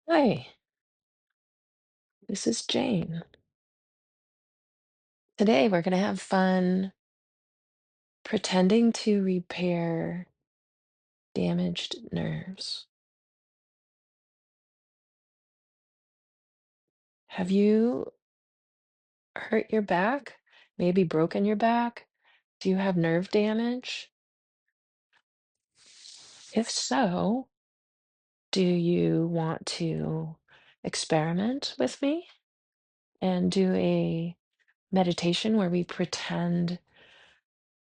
Hi, this is Jane. Today we're going to have fun pretending to repair damaged nerves. Have you hurt your back? Maybe broken your back? Do you have nerve damage? If so, do you want to experiment with me and do a meditation where we pretend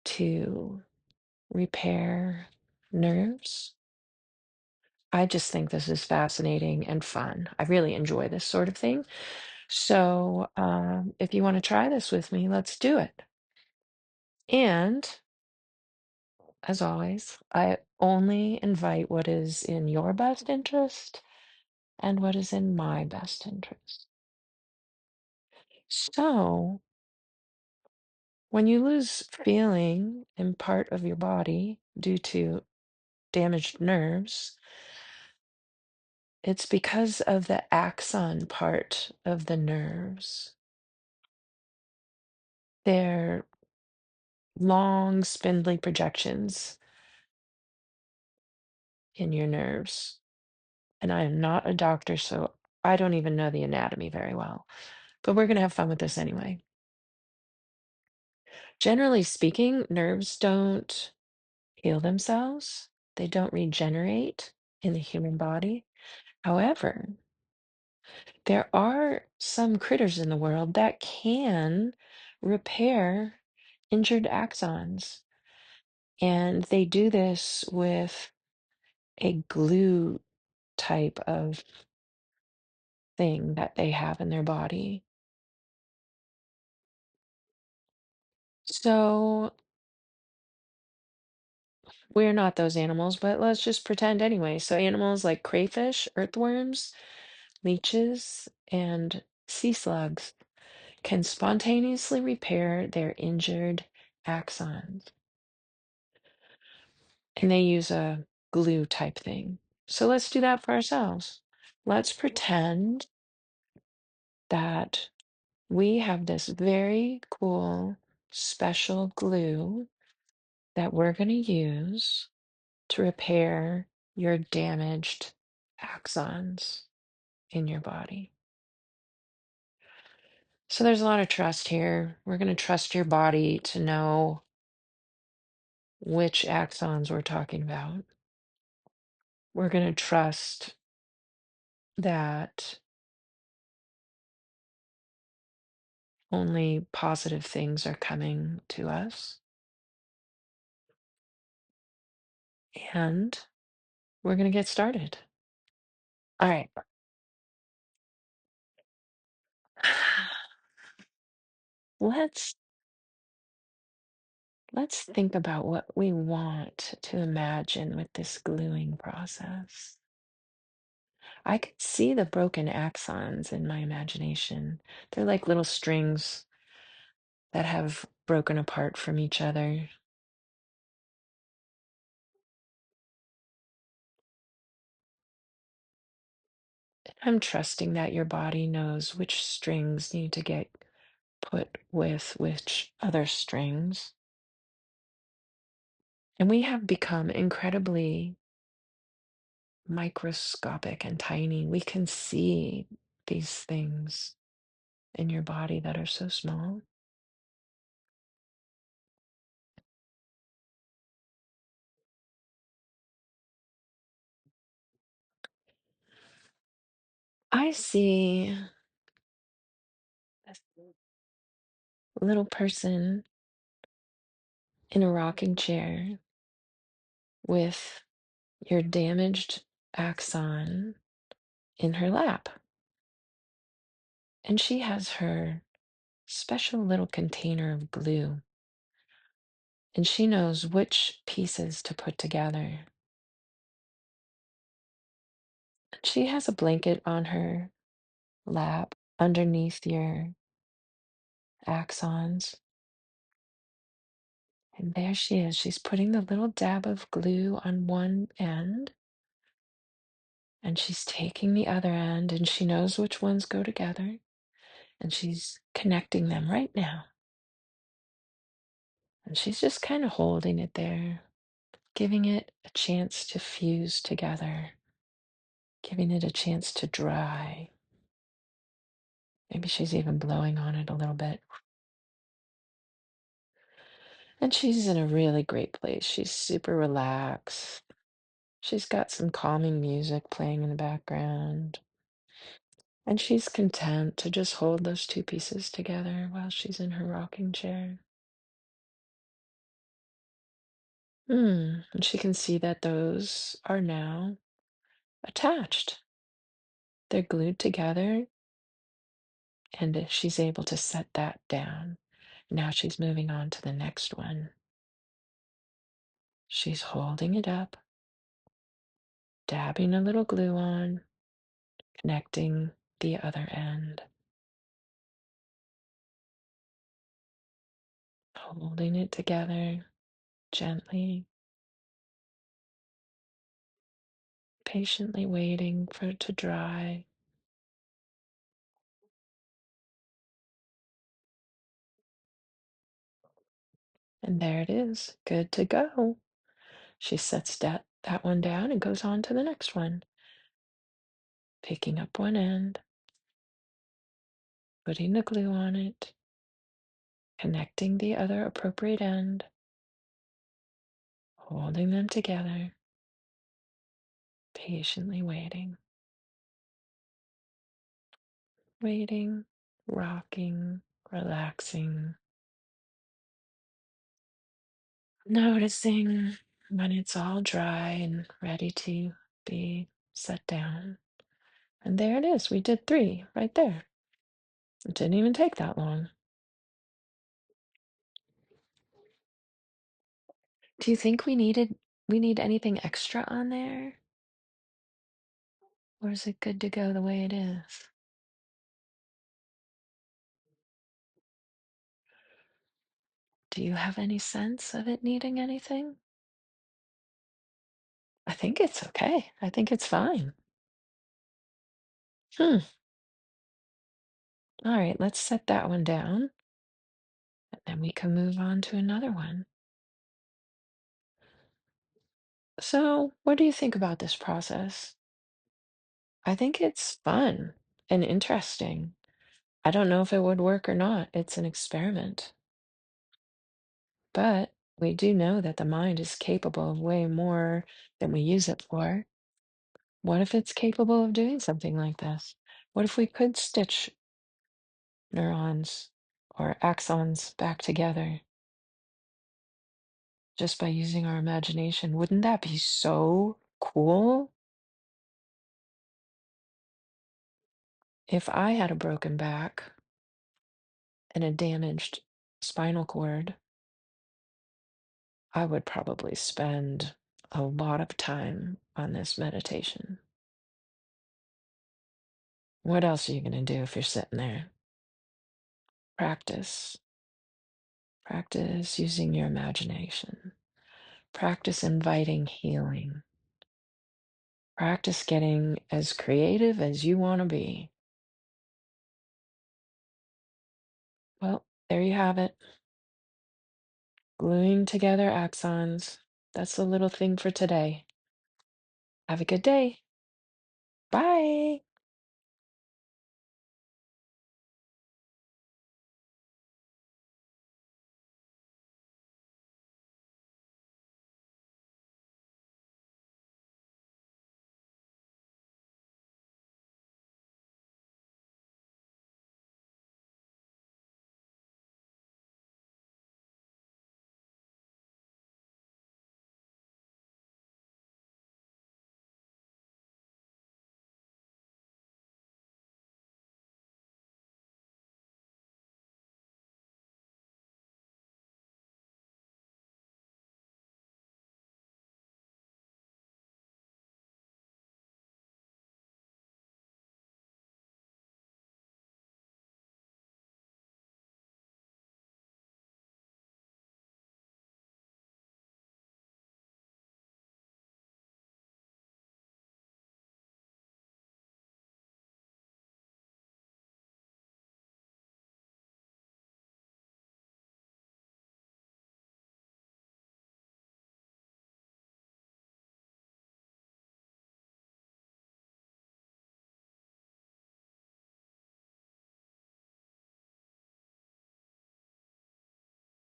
to repair nerves? I just think this is fascinating and fun. I really enjoy this sort of thing. So, if you want to try this with me, let's do it. And as always, I only invite what is in your best interest and what is in my best interest. So, when you lose feeling in part of your body due to damaged nerves, it's because of the axon part of the nerves. They're long, spindly projections in your nerves. And I am not a doctor, so I don't even know the anatomy very well. But we're going to have fun with this anyway. Generally speaking, nerves don't heal themselves, they don't regenerate in the human body. However, there are some critters in the world that can repair injured axons. And they do this with a glue type of thing that they have in their body. So we're not those animals, but let's just pretend anyway. So animals like crayfish, earthworms, leeches, and sea slugs can spontaneously repair their injured axons. And they use a glue type thing. So let's do that for ourselves. Let's pretend that we have this very cool special glue that we're going to use to repair your damaged axons in your body. So there's a lot of trust here. We're going to trust your body to know which axons we're talking about. We're going to trust that only positive things are coming to us. And we're going to get started. All right. Let's let's think about what we want to imagine with this gluing process. I could see the broken axons in my imagination. They're like little strings that have broken apart from each other. I'm trusting that your body knows which strings need to get put with which other strings. And we have become incredibly microscopic and tiny. We can see these things in your body that are so small. I see this little person in a rocking chair with your damaged axon in her lap. And she has her special little container of glue. And she knows which pieces to put together. She has a blanket on her lap underneath your axons. And there she is. She's putting the little dab of glue on one end. And she's taking the other end and she knows which ones go together and she's connecting them right now. And she's just kind of holding it there, giving it a chance to fuse together, giving it a chance to dry. Maybe she's even blowing on it a little bit. And she's in a really great place. She's super relaxed. She's got some calming music playing in the background. And she's content to just hold those two pieces together while she's in her rocking chair. And she can see that those are now attached. They're glued together, and she's able to set that down. Now she's moving on to the next one. She's holding it up, dabbing a little glue on, connecting the other end, holding it together gently, patiently waiting for it to dry. And there it is, good to go. She sets that one down and goes on to the next one, picking up one end, putting the glue on it, connecting the other appropriate end, holding them together, patiently waiting, waiting, rocking, relaxing, noticing when it's all dry and ready to be set down. And there it is. We did 3 right there. It didn't even take that long. Do you think we need anything extra on there? Or is it good to go the way it is? Do you have any sense of it needing anything? I think it's okay. I think it's fine. Hmm. All right, let's set that one down, and then we can move on to another one. So, what do you think about this process? I think it's fun and interesting. I don't know if it would work or not. It's an experiment. But we do know that the mind is capable of way more than we use it for. What if it's capable of doing something like this? What if we could stitch neurons or axons back together just by using our imagination? Wouldn't that be so cool? If I had a broken back and a damaged spinal cord, I would probably spend a lot of time on this meditation. What else are you going to do if you're sitting there? Practice. Practice using your imagination. Practice inviting healing. Practice getting as creative as you want to be. Well, there you have it. Gluing together axons. That's the little thing for today. Have a good day. Bye.